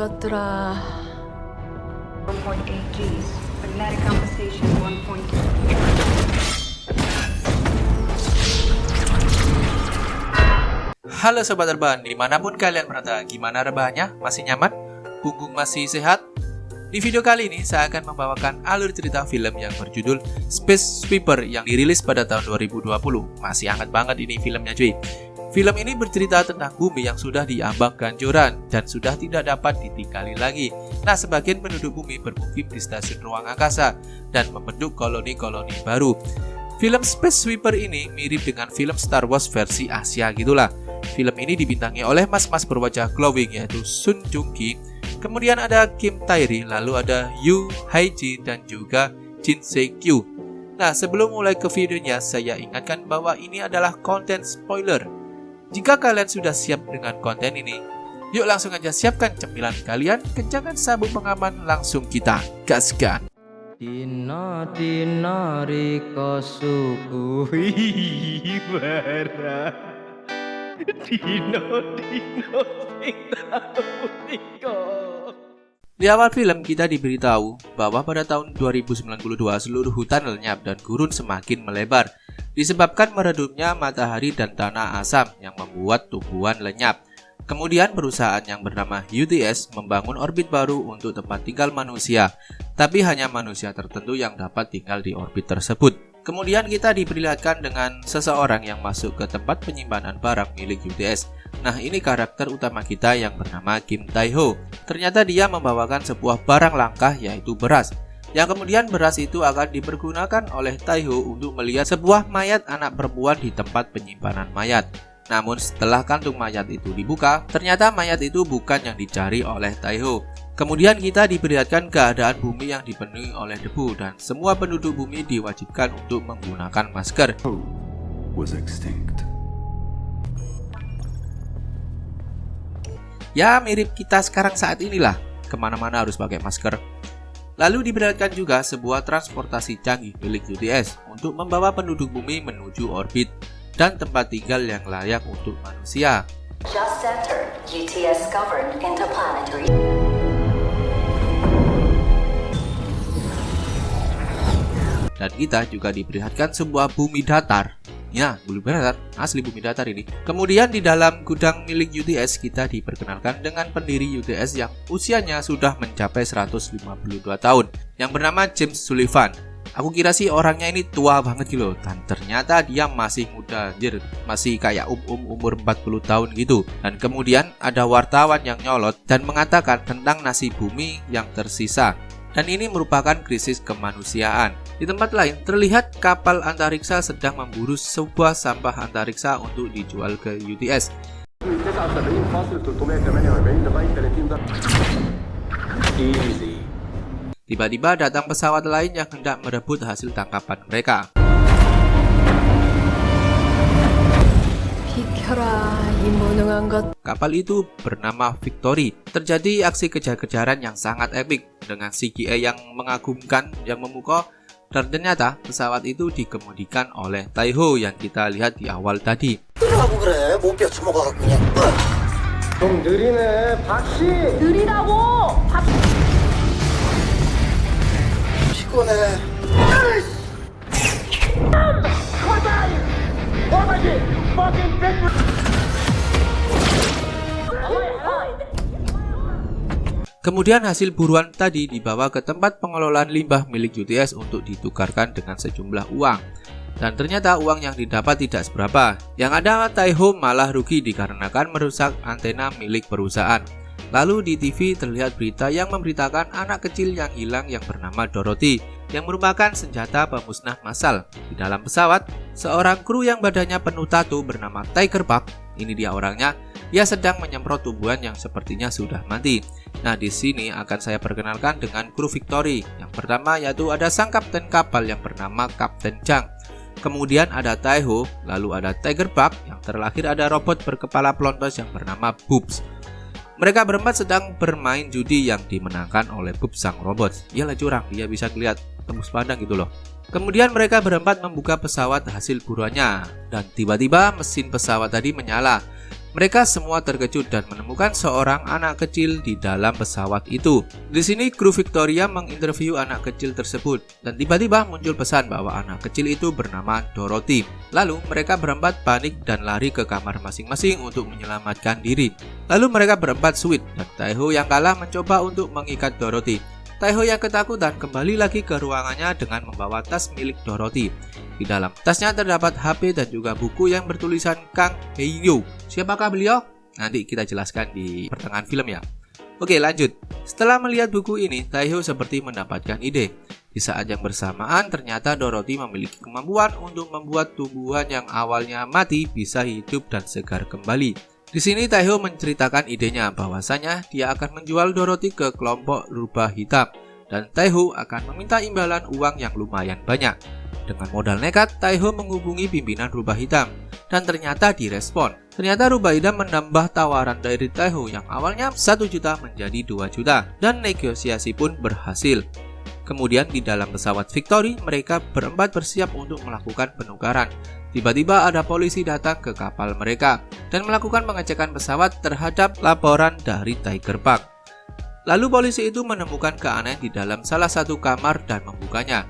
것들아. 1.8 Gs. Magnetic compensation 1.2. Halo Sobat Rebahan, dimanapun kalian berada, gimana rebahannya? Masih nyaman? Punggung masih sehat? Di video kali ini saya akan membawakan alur cerita film yang berjudul Space Sweeper yang dirilis pada tahun 2020. Masih hangat banget ini filmnya cuy. Film ini bercerita tentang bumi yang sudah diambang kehancuran dan sudah tidak dapat ditinggali lagi. Nah, sebagian penduduk bumi bermukim di stasiun ruang angkasa dan membentuk koloni-koloni baru. Film Space Sweeper ini mirip dengan film Star Wars versi Asia gitulah. Film ini dibintangi oleh mas-mas berwajah glowing yaitu Sun Joong Ki, kemudian ada Kim Tae-ri, lalu ada Yoo Hae-ji dan juga Jin Se-kyu. Nah, sebelum mulai ke videonya, saya ingatkan bahwa ini adalah konten spoiler. Jika kalian sudah siap dengan konten ini, yuk langsung aja siapkan cemilan kalian, kencangkan sabuk pengaman, langsung kita gaskan. Dina dina rika suguhi bara Dina dina sing tau nika. Di awal film kita diberitahu bahwa pada tahun 2092 seluruh hutan lenyap dan gurun semakin melebar disebabkan meredupnya matahari dan tanah asam yang membuat tumbuhan lenyap. Kemudian perusahaan yang bernama UTS membangun orbit baru untuk tempat tinggal manusia, tapi hanya manusia tertentu yang dapat tinggal di orbit tersebut. Kemudian kita diperlihatkan dengan seseorang yang masuk ke tempat penyimpanan barang milik UTS. Nah, ini karakter utama kita yang bernama Kim Tae-ho. Ternyata dia membawakan sebuah barang langka yaitu beras. Yang kemudian beras itu akan dipergunakan oleh Tae-ho untuk melihat sebuah mayat anak perempuan di tempat penyimpanan mayat. Namun setelah kantung mayat itu dibuka, ternyata mayat itu bukan yang dicari oleh Tae-ho. Kemudian kita diperlihatkan keadaan bumi yang dipenuhi oleh debu dan semua penduduk bumi diwajibkan untuk menggunakan masker. Was extinct. Ya, mirip kita sekarang saat inilah, kemana-mana harus pakai masker. Lalu diperlihatkan juga sebuah transportasi canggih milik UTS untuk membawa penduduk bumi menuju orbit dan tempat tinggal yang layak untuk manusia. Just entered UTS governed interplanetary. Dan kita juga diperlihatkan sebuah bumi datar. Ya, bumi datar, asli bumi datar ini. Kemudian di dalam gudang milik UTS kita diperkenalkan dengan pendiri UTS yang usianya sudah mencapai 152 tahun, yang bernama James Sullivan. Aku kira sih orangnya ini tua banget gitu loh, dan ternyata dia masih muda, anjir, masih kayak umur 40 tahun gitu. Dan kemudian ada wartawan yang nyolot dan mengatakan tentang nasib bumi yang tersisa. Dan ini merupakan krisis kemanusiaan. Di tempat lain terlihat kapal antariksa sedang memburu sebuah sampah antariksa untuk dijual ke UTS. Tiba-tiba datang pesawat lain yang hendak merebut hasil tangkapan mereka. Kapal itu bernama Victory. Terjadi aksi kejar-kejaran yang sangat epik dengan CGI yang mengagumkan yang memukau, dan ternyata pesawat itu dikemudikan oleh Tae-ho yang kita lihat di awal tadi. Kemudian hasil buruan tadi dibawa ke tempat pengelolaan limbah milik UTS untuk ditukarkan dengan sejumlah uang. Dan ternyata uang yang didapat tidak seberapa. Yang ada Tae-ho malah rugi dikarenakan merusak antena milik perusahaan. Lalu di TV terlihat berita yang memberitakan anak kecil yang hilang yang bernama Dorothy, yang merupakan senjata pemusnah massal. Di dalam pesawat, seorang kru yang badannya penuh tato bernama Tiger Park, ini dia orangnya, dia sedang menyemprot tumbuhan yang sepertinya sudah mati. Nah, di sini akan saya perkenalkan dengan kru Victory. Yang pertama yaitu ada sang kapten kapal yang bernama Kapten Chang. Kemudian ada Tae-ho, lalu ada Tiger Park, yang terakhir ada robot berkepala pelontos yang bernama Boobs. Mereka berempat sedang bermain judi yang dimenangkan oleh Boobs sang robot. Iyalah curang, dia bisa lihat tembus pandang gitu loh. Kemudian mereka berempat membuka pesawat hasil buruannya, dan tiba-tiba mesin pesawat tadi menyala. Mereka semua terkejut dan menemukan seorang anak kecil di dalam pesawat itu. Di sini kru Victoria menginterview anak kecil tersebut dan tiba-tiba muncul pesan bahwa anak kecil itu bernama Dorothy. Lalu mereka berempat panik dan lari ke kamar masing-masing untuk menyelamatkan diri. Lalu mereka berempat sweet dan Taeho yang kalah mencoba untuk mengikat Dorothy. Taeho yang ketakutan kembali lagi ke ruangannya dengan membawa tas milik Dorothy. Di dalam tasnya terdapat HP dan juga buku yang bertulisan Kang Hae-yo. Siapakah beliau? Nanti kita jelaskan di pertengahan film ya. Oke, lanjut. Setelah melihat buku ini, Taeho seperti mendapatkan ide. Di saat yang bersamaan, ternyata Dorothy memiliki kemampuan untuk membuat tumbuhan yang awalnya mati bisa hidup dan segar kembali. Di sini Taeho menceritakan idenya bahwasanya dia akan menjual Dorothy ke kelompok rubah hitam dan Taeho akan meminta imbalan uang yang lumayan banyak. Dengan modal nekat, Taeho menghubungi pimpinan rubah hitam dan ternyata direspon. Ternyata rubah hitam menambah tawaran dari Taeho yang awalnya 1 juta menjadi 2 juta dan negosiasi pun berhasil. Kemudian di dalam pesawat Victory, mereka berempat bersiap untuk melakukan penukaran. Tiba-tiba ada polisi datang ke kapal mereka dan melakukan pengecekan pesawat terhadap laporan dari Tiger Park. Lalu polisi itu menemukan keanehan di dalam salah satu kamar dan membukanya.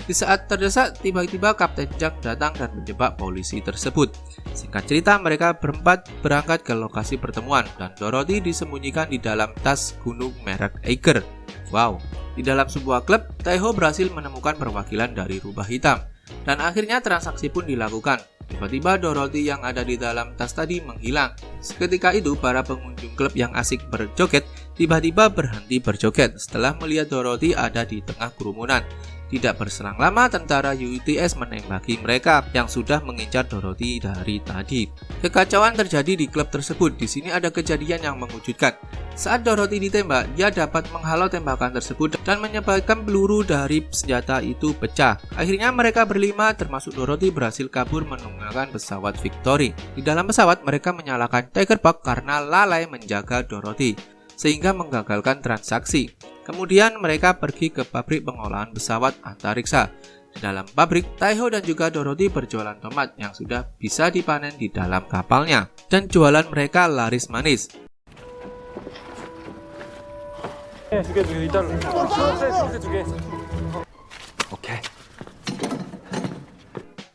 Di saat terdesak, tiba-tiba Kapten Jack datang dan menjebak polisi tersebut. Singkat cerita, mereka berempat berangkat ke lokasi pertemuan dan Dorothy disembunyikan di dalam tas gunung merek Eiger. Wow, di dalam sebuah klub, Taeho berhasil menemukan perwakilan dari rubah hitam dan akhirnya transaksi pun dilakukan. Tiba-tiba Dorothy yang ada di dalam tas tadi menghilang. Seketika itu, para pengunjung klub yang asik berjoget tiba-tiba berhenti berjoget setelah melihat Dorothy ada di tengah kerumunan. Tidak berselang lama, tentara UTS menembaki mereka yang sudah mengincar Dorothy dari tadi. Kekacauan terjadi di klub tersebut. Di sini ada kejadian yang mengejutkan. Saat Dorothy ditembak, dia dapat menghalau tembakan tersebut dan menyebabkan peluru dari senjata itu pecah. Akhirnya mereka berlima termasuk Dorothy berhasil kabur menggunakan pesawat Victory. Di dalam pesawat mereka menyalahkan Tiger Park karena lalai menjaga Dorothy, sehingga menggagalkan transaksi. Kemudian mereka pergi ke pabrik pengolahan pesawat antariksa. Di dalam pabrik, Taeho dan juga Dorothy berjualan tomat yang sudah bisa dipanen di dalam kapalnya. Dan jualan mereka laris manis.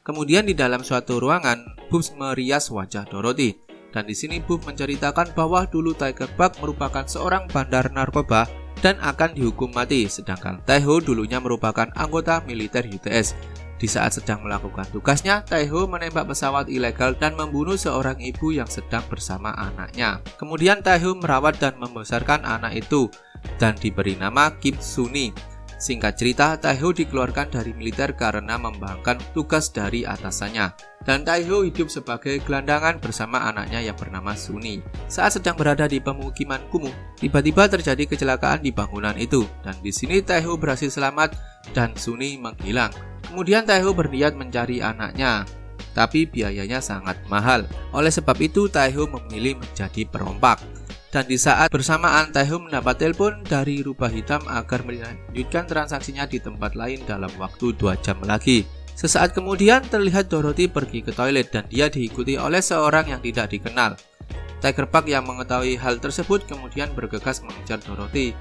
Kemudian di dalam suatu ruangan, Boobs merias wajah Dorothy. Dan di sini Boobs menceritakan bahwa dulu Tiger Park merupakan seorang bandar narkoba dan akan dihukum mati, sedangkan Taeho dulunya merupakan anggota militer UTS. Di saat sedang melakukan tugasnya, Taeho menembak pesawat ilegal dan membunuh seorang ibu yang sedang bersama anaknya. Kemudian Taeho merawat dan membesarkan anak itu dan diberi nama Kim Suni. Singkat cerita, Taeho dikeluarkan dari militer karena membawakan tugas dari atasannya. Dan Taeho hidup sebagai gelandangan bersama anaknya yang bernama Suni. Saat sedang berada di pemukiman kumuh, tiba-tiba terjadi kecelakaan di bangunan itu. Dan di sini Taeho berhasil selamat dan Suni menghilang. Kemudian Taeho berniat mencari anaknya, tapi biayanya sangat mahal. Oleh sebab itu Taeho memilih menjadi perompak. Dan di saat bersamaan Taeho mendapat telepon dari rubah hitam agar melanjutkan transaksinya di tempat lain dalam waktu 2 jam lagi. Sesaat kemudian terlihat Dorothy pergi ke toilet dan dia diikuti oleh seorang yang tidak dikenal. Tiger Park yang mengetahui hal tersebut kemudian bergegas mengejar Dorothy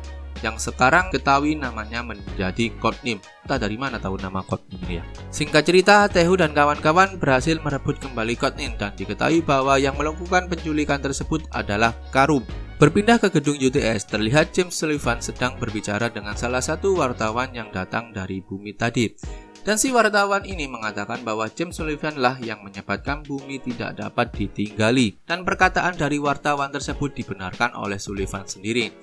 yang sekarang ketahui namanya menjadi Codename. Entah dari mana tahu nama Codename ini ya. Singkat cerita, Taeho dan kawan-kawan berhasil merebut kembali Codename dan diketahui bahwa yang melakukan penculikan tersebut adalah Karum. Berpindah ke gedung UTS, terlihat James Sullivan sedang berbicara dengan salah satu wartawan yang datang dari bumi tadi. Dan si wartawan ini mengatakan bahwa James Sullivan lah yang menyebabkan bumi tidak dapat ditinggali. Dan perkataan dari wartawan tersebut dibenarkan oleh Sullivan sendiri.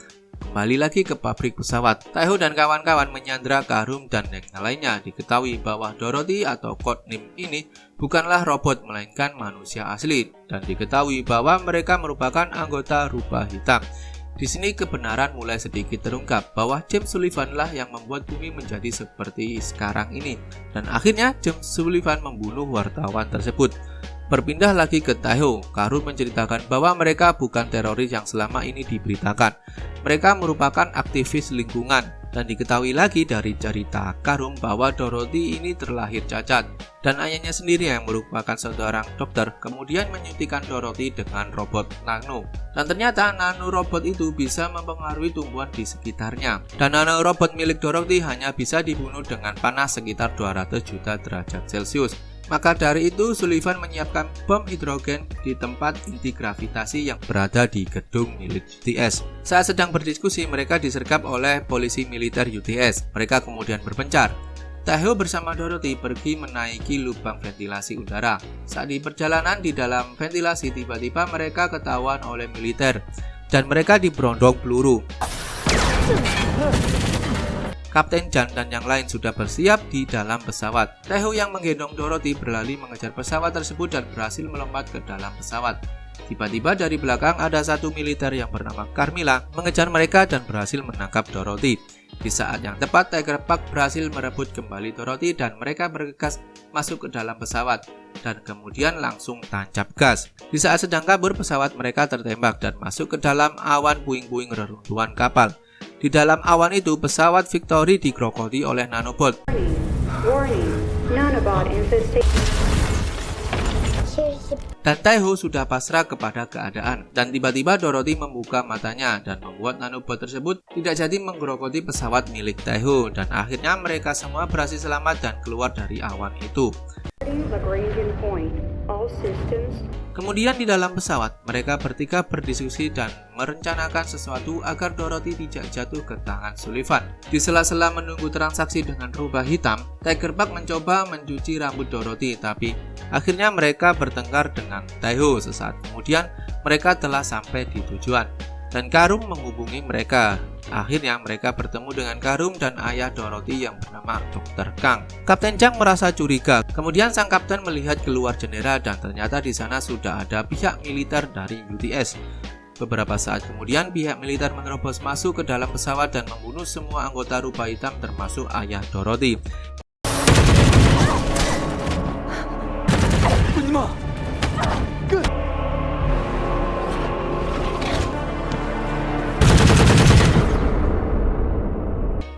Kembali lagi ke pabrik pesawat, Taeho dan kawan-kawan menyandra Karum dan yang lainnya. Diketahui bahwa Dorothy atau Codename ini bukanlah robot melainkan manusia asli. Dan diketahui bahwa mereka merupakan anggota rubah hitam. Di sini kebenaran mulai sedikit terungkap bahwa James Sullivan lah yang membuat bumi menjadi seperti sekarang ini. Dan akhirnya James Sullivan membunuh wartawan tersebut. Berpindah lagi ke Taeho, Karum menceritakan bahwa mereka bukan teroris yang selama ini diberitakan. Mereka merupakan aktivis lingkungan. Dan diketahui lagi dari cerita Karum bahwa Dorothy ini terlahir cacat dan ayahnya sendiri yang merupakan seorang dokter kemudian menyuntikkan Dorothy dengan robot nano. Dan ternyata nano robot itu bisa mempengaruhi tumbuhan di sekitarnya. Dan nano robot milik Dorothy hanya bisa dibunuh dengan panas sekitar 200 juta derajat Celcius. Maka dari itu Sullivan menyiapkan bom hidrogen di tempat inti gravitasi yang berada di gedung milik UTS. Saat sedang berdiskusi, mereka disergap oleh polisi militer UTS. Mereka kemudian berpencar. Taeho bersama Dorothy pergi menaiki lubang ventilasi udara. Saat di perjalanan di dalam ventilasi, tiba-tiba mereka ketahuan oleh militer dan mereka diberondong peluru. Kapten Jang dan yang lain sudah bersiap di dalam pesawat. Taeho yang menggendong Dorothy berlari mengejar pesawat tersebut dan berhasil melompat ke dalam pesawat. Tiba-tiba dari belakang ada satu militer yang bernama Carmilla mengejar mereka dan berhasil menangkap Dorothy. Di saat yang tepat, Tiger Park berhasil merebut kembali Dorothy dan mereka bergegas masuk ke dalam pesawat dan kemudian langsung tancap gas. Di saat sedang kabur, pesawat mereka tertembak dan masuk ke dalam awan puing-puing reruntuhan kapal. Di dalam awan itu, pesawat Victory digerogoti oleh nanobot. Warning, nanobot infestation. Dan Taeho sudah pasrah kepada keadaan. Dan tiba-tiba Dorothy membuka matanya dan membuat nanobot tersebut tidak jadi menggerogoti pesawat milik Taeho. Dan akhirnya mereka semua berhasil selamat dan keluar dari awan itu. Lagrangian point. All systems. Kemudian di dalam pesawat, mereka bertiga berdiskusi dan merencanakan sesuatu agar Dorothy tidak jatuh ke tangan Sullivan. Di sela-sela menunggu transaksi dengan rubah hitam, Tiger Park mencoba mencuci rambut Dorothy, tapi akhirnya mereka bertengkar dengan Taeho. Sesaat kemudian, mereka telah sampai di tujuan. Dan Karum menghubungi mereka. Akhirnya mereka bertemu dengan Karum dan ayah Dorothy yang bernama Dr. Kang. Kapten Jang merasa curiga. Kemudian sang kapten melihat keluar jendela dan ternyata di sana sudah ada pihak militer dari UTS. Beberapa saat kemudian pihak militer menerobos masuk ke dalam pesawat dan membunuh semua anggota rubah hitam termasuk ayah Dorothy.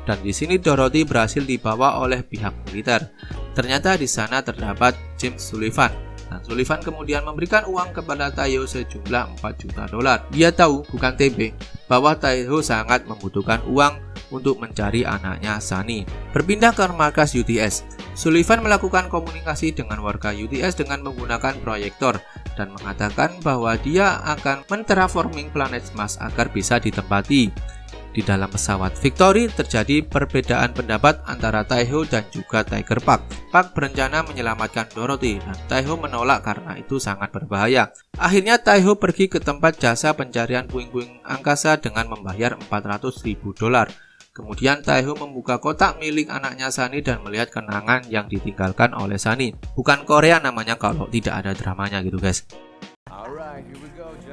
Dan di sini Dorothy berhasil dibawa oleh pihak militer. Ternyata di sana terdapat James Sullivan. Dan Sullivan kemudian memberikan uang kepada Taeho sejumlah $4 juta. Dia tahu, bukan TB, bahwa Taeho sangat membutuhkan uang untuk mencari anaknya Sunny. Berpindah ke markas UTS, Sullivan melakukan komunikasi dengan warga UTS dengan menggunakan proyektor dan mengatakan bahwa dia akan menterraforming planet Mars agar bisa ditempati. Di dalam pesawat Victory terjadi perbedaan pendapat antara Taeho dan juga Tiger Park. Park berencana menyelamatkan Dorothy dan Taeho menolak karena itu sangat berbahaya. Akhirnya Taeho pergi ke tempat jasa pencarian puing-puing angkasa dengan membayar $400.000. Kemudian Taeho membuka kotak milik anaknya Sunny dan melihat kenangan yang ditinggalkan oleh Sunny. Bukan Korea namanya kalau tidak ada dramanya gitu guys.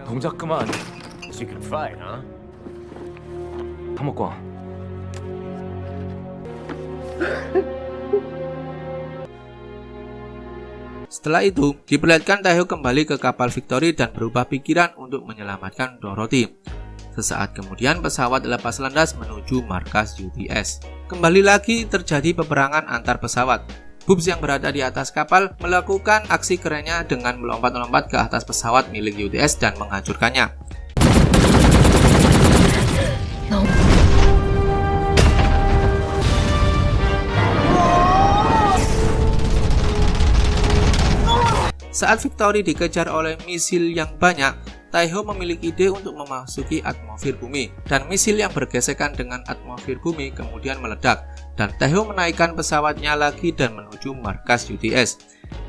동작 그만. So you can fight, huh? 먹고. Setelah itu, diperlihatkan Taeho kembali ke kapal Victory dan berubah pikiran untuk menyelamatkan Dorothy. Sesaat kemudian pesawat lepas landas menuju markas UTS. Kembali lagi terjadi peperangan antar pesawat. Boobs yang berada di atas kapal melakukan aksi kerennya dengan melompat-lompat ke atas pesawat milik UTS dan menghancurkannya. Saat Victory dikejar oleh misil yang banyak, Taeho memiliki ide untuk memasuki atmosfer bumi, dan misil yang bergesekan dengan atmosfer bumi kemudian meledak, dan Taeho menaikkan pesawatnya lagi dan menuju markas UTS.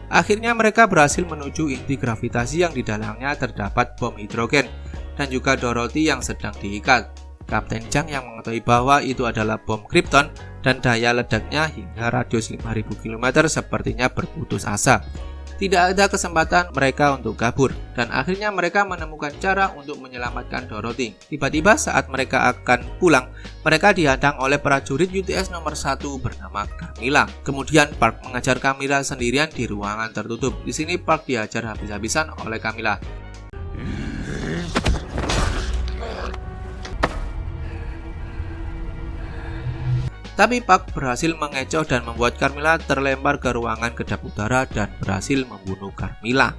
Akhirnya mereka berhasil menuju inti gravitasi yang di dalamnya terdapat bom hidrogen, dan juga Dorothy yang sedang diikat. Kapten Jang yang mengetahui bahwa itu adalah bom Krypton dan daya ledaknya hingga radius 5.000 km sepertinya berputus asa. Tidak ada kesempatan mereka untuk kabur, dan akhirnya mereka menemukan cara untuk menyelamatkan Dorothy. Tiba-tiba saat mereka akan pulang, mereka dihadang oleh prajurit UTS nomor 1 bernama Camilla. Kemudian Park mengajar Camilla sendirian di ruangan tertutup. Di sini Park diajar habis-habisan oleh Camilla. Tapi Park berhasil mengecoh dan membuat Carmilla terlempar ke ruangan kedap udara dan berhasil membunuh Carmilla.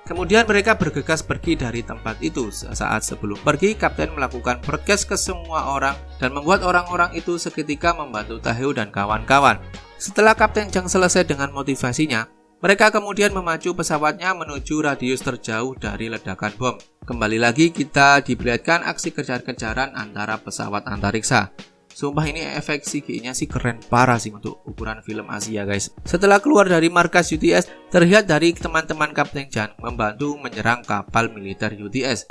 Kemudian mereka bergegas pergi dari tempat itu. Saat sebelum pergi, Kapten melakukan broadcast ke semua orang dan membuat orang-orang itu seketika membantu Taeho dan kawan-kawan. Setelah Kapten Chang selesai dengan motivasinya, mereka kemudian memacu pesawatnya menuju radius terjauh dari ledakan bom. Kembali lagi kita diperlihatkan aksi kejar-kejaran antara pesawat antariksa. Sumpah ini efek CGI-nya sih keren parah sih untuk ukuran film Asia guys. Setelah keluar dari markas UTS, terlihat dari teman-teman Kapten Chan membantu menyerang kapal militer UTS.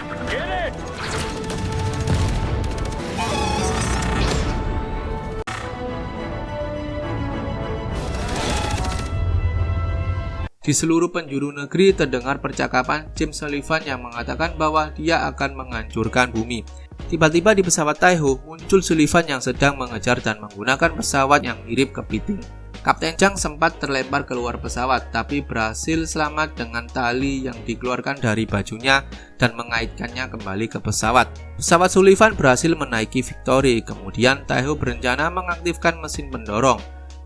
Di seluruh penjuru negeri terdengar percakapan James Sullivan yang mengatakan bahwa dia akan menghancurkan bumi. Tiba-tiba di pesawat Taeho muncul Sullivan yang sedang mengejar dan menggunakan pesawat yang mirip kepiting. Kapten Chang sempat terlempar keluar pesawat tapi berhasil selamat dengan tali yang dikeluarkan dari bajunya dan mengaitkannya kembali ke pesawat. Pesawat Sullivan berhasil menaiki Victory, kemudian Taeho berencana mengaktifkan mesin pendorong.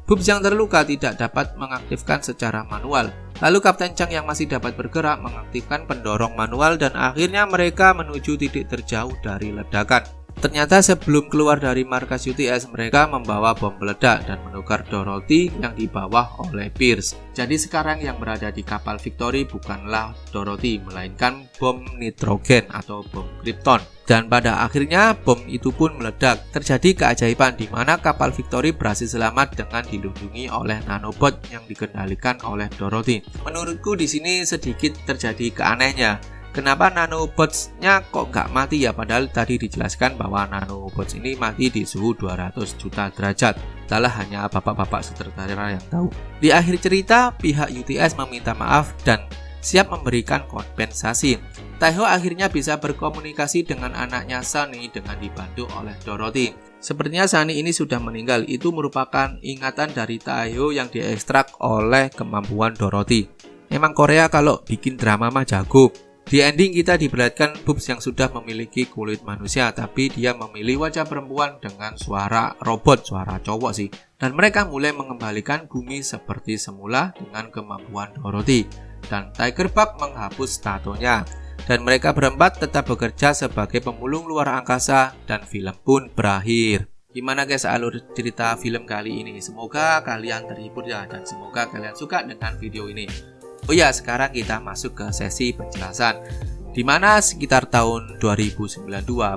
Boobs yang terluka tidak dapat mengaktifkan secara manual. Lalu Kapten Chang yang masih dapat bergerak mengaktifkan pendorong manual dan akhirnya mereka menuju titik terjauh dari ledakan. Ternyata sebelum keluar dari markas UTS mereka membawa bom peledak dan menukar Dorothy yang dibawa oleh Pierce. Jadi sekarang yang berada di kapal Victory bukanlah Dorothy melainkan bom nitrogen atau bom krypton. Dan pada akhirnya bom itu pun meledak. Terjadi keajaiban di mana kapal Victory berhasil selamat dengan dilindungi oleh nanobot yang dikendalikan oleh Dorothy. Menurutku di sini sedikit terjadi keanehannya. Kenapa nanobots-nya kok gak mati ya? Padahal tadi dijelaskan bahwa nanobots ini mati di suhu 200 juta derajat. Itulah hanya bapak-bapak sutradara yang tahu. Di akhir cerita, pihak UTS meminta maaf dan siap memberikan kompensasi. Taeho akhirnya bisa berkomunikasi dengan anaknya Sunny dengan dibantu oleh Dorothy. Sepertinya Sunny ini sudah meninggal. Itu merupakan ingatan dari Taeho yang diekstrak oleh kemampuan Dorothy. Memang Korea kalau bikin drama mah jago. Di ending kita diperlihatkan Boobs yang sudah memiliki kulit manusia, tapi dia memilih wajah perempuan dengan suara robot, suara cowok sih. Dan mereka mulai mengembalikan bumi seperti semula dengan kemampuan Dorothy. Dan Tiger Park menghapus tatonya. Dan mereka berempat tetap bekerja sebagai pemulung luar angkasa dan film pun berakhir. Gimana guys alur cerita film kali ini? Semoga kalian terhibur ya dan semoga kalian suka dengan video ini. Oh ya, sekarang kita masuk ke sesi penjelasan. Di mana sekitar tahun 2092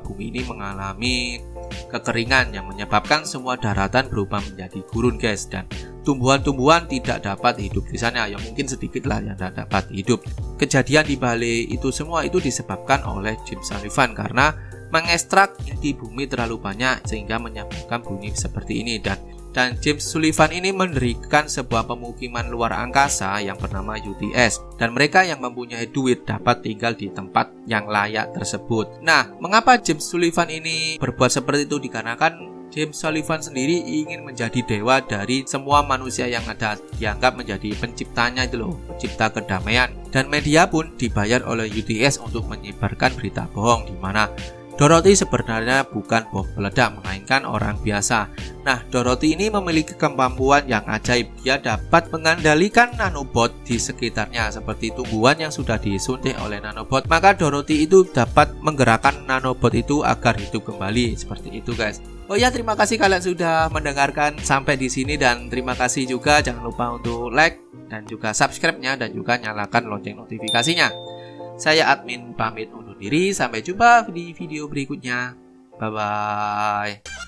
bumi ini mengalami kekeringan yang menyebabkan semua daratan berubah menjadi gurun guys, dan tumbuhan-tumbuhan tidak dapat hidup di sana. Ya mungkin sedikit lah yang tidak dapat hidup. Kejadian di balik itu semua itu disebabkan oleh James Sullivan karena mengekstrak inti bumi terlalu banyak sehingga menyebabkan bumi seperti ini. Dan James Sullivan ini mendirikan sebuah pemukiman luar angkasa yang bernama UTS. Dan mereka yang mempunyai duit dapat tinggal di tempat yang layak tersebut. Nah, mengapa James Sullivan ini berbuat seperti itu? Dikarenakan James Sullivan sendiri ingin menjadi dewa dari semua manusia yang ada. Dianggap menjadi penciptanya itu loh, pencipta kedamaian. Dan media pun dibayar oleh UTS untuk menyebarkan berita bohong di mana Dorothy sebenarnya bukan bom peledak, melainkan orang biasa. Nah, Dorothy ini memiliki kemampuan yang ajaib. Dia dapat mengendalikan nanobot di sekitarnya, seperti tumbuhan yang sudah disuntik oleh nanobot. Maka Dorothy itu dapat menggerakkan nanobot itu agar hidup kembali. Seperti itu guys. Oh ya, terima kasih kalian sudah mendengarkan sampai di sini. Dan terima kasih juga, jangan lupa untuk like dan juga subscribe-nya dan juga nyalakan lonceng notifikasinya. Saya admin pamit undur diri, sampai jumpa di video berikutnya. Bye-bye.